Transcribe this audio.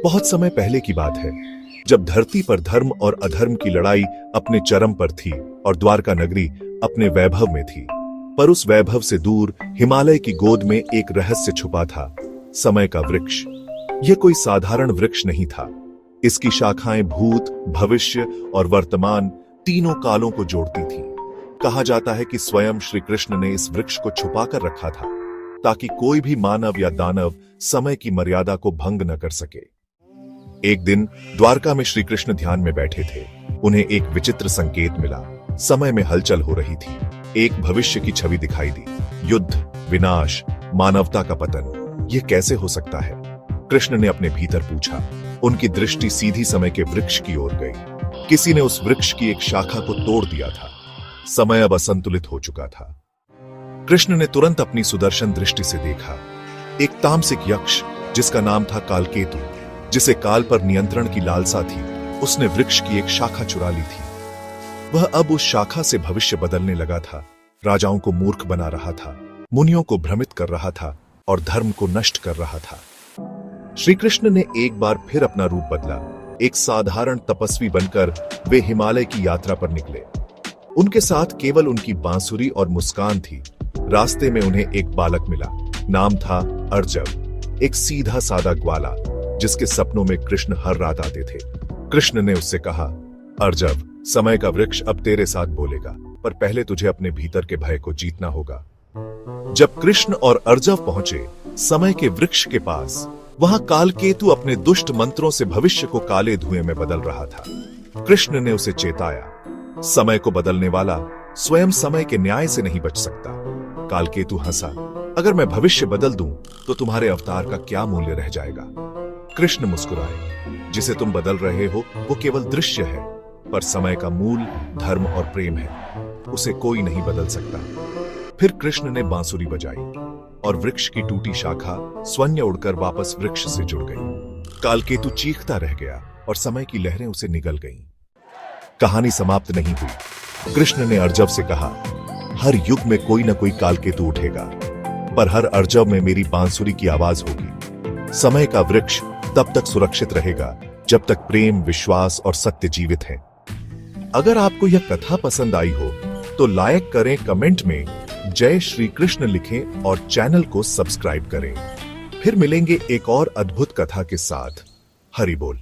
बहुत समय पहले की बात है, जब धरती पर धर्म और अधर्म की लड़ाई अपने चरम पर थी और द्वारका नगरी अपने वैभव में थी। पर उस वैभव से दूर हिमालय की गोद में एक रहस्य छुपा था, समय का वृक्ष। यह कोई साधारण वृक्ष नहीं था। इसकी शाखाएं भूत, भविष्य और वर्तमान तीनों कालों को जोड़ती थीं। कहा जाता है कि स्वयं श्री कृष्ण ने इस वृक्ष को छुपाकर रखा था, ताकि कोई भी मानव या दानव समय की मर्यादा को भंग न कर सके। एक दिन द्वारका में श्री कृष्ण ध्यान में बैठे थे। उन्हें एक विचित्र संकेत मिला। समय में हलचल हो रही थी। एक भविष्य की छवि दिखाई दी। युद्ध, विनाश, मानवता का पतन। यह कैसे हो सकता है? कृष्ण ने अपने भीतर पूछा। उनकी दृष्टि सीधी समय के वृक्ष की ओर गई। किसी ने उस वृक्ष की एक शाखा को तोड़ दिया था। समय अब असंतुलित हो चुका था। कृष्ण ने तुरंत अपनी सुदर्शन दृष्टि से देखा। एक तामसिक यक्ष, जिसका नाम था कालकेतु, जिसे काल पर नियंत्रण की लालसा थी, उसने वृक्ष की एक शाखा चुरा ली थी। वह अब उस शाखा से भविष्य बदलने लगा था। राजाओं को मूर्ख बना रहा था, मुनियों को भ्रमित कर रहा था और धर्म को नष्ट कर रहा था। श्री कृष्ण ने एक बार फिर अपना रूप बदला। एक साधारण तपस्वी बनकर वे हिमालय की यात्रा पर निकले। उनके साथ केवल उनकी बांसुरी और मुस्कान थी। रास्ते में उन्हें एक बालक मिला। नाम था अर्जव, एक सीधा सादा ग्वाला, जिसके सपनों में कृष्ण हर रात आते थे। कृष्ण ने उससे कहा, अर्जव, समय का वृक्ष अब तेरे साथ बोलेगा, पर पहले तुझे अपने भीतर के भय को जीतना होगा। जब कृष्ण और अर्जव पहुंचे समय के वृक्ष के पास, वहां कालकेतु अपने दुष्ट मंत्रों से भविष्य को काले धुएं में बदल रहा था। कृष्ण ने उसे चेताया, समय को बदलने वाला स्वयं समय के न्याय से नहीं बच सकता। कालकेतु हंसा, अगर मैं भविष्य बदल दूं तो तुम्हारे अवतार का क्या मूल्य रह जाएगा? कृष्ण मुस्कुराए, जिसे तुम बदल रहे हो वो केवल दृश्य है, पर समय का मूल धर्म और प्रेम है। उसे कोई नहीं बदल सकता। फिर कृष्ण ने बांसुरी बजाई और वृक्ष की टूटी शाखा स्वयं उड़कर वापस वृक्ष से जुड़ गई। कालकेतु चीखता रह गया और समय की लहरें उसे निगल गईं। कहानी समाप्त नहीं हुई। कृष्ण ने अर्जव से कहा, हर युग में कोई ना कोई कालकेतु उठेगा, पर हर अर्जव में मेरी बांसुरी की आवाज होगी। समय का वृक्ष तब तक सुरक्षित रहेगा जब तक प्रेम, विश्वास और सत्य जीवित हैं। अगर आपको यह कथा पसंद आई हो तो लाइक करें, कमेंट में जय श्री कृष्ण लिखें और चैनल को सब्सक्राइब करें। फिर मिलेंगे एक और अद्भुत कथा के साथ। हरि बोल।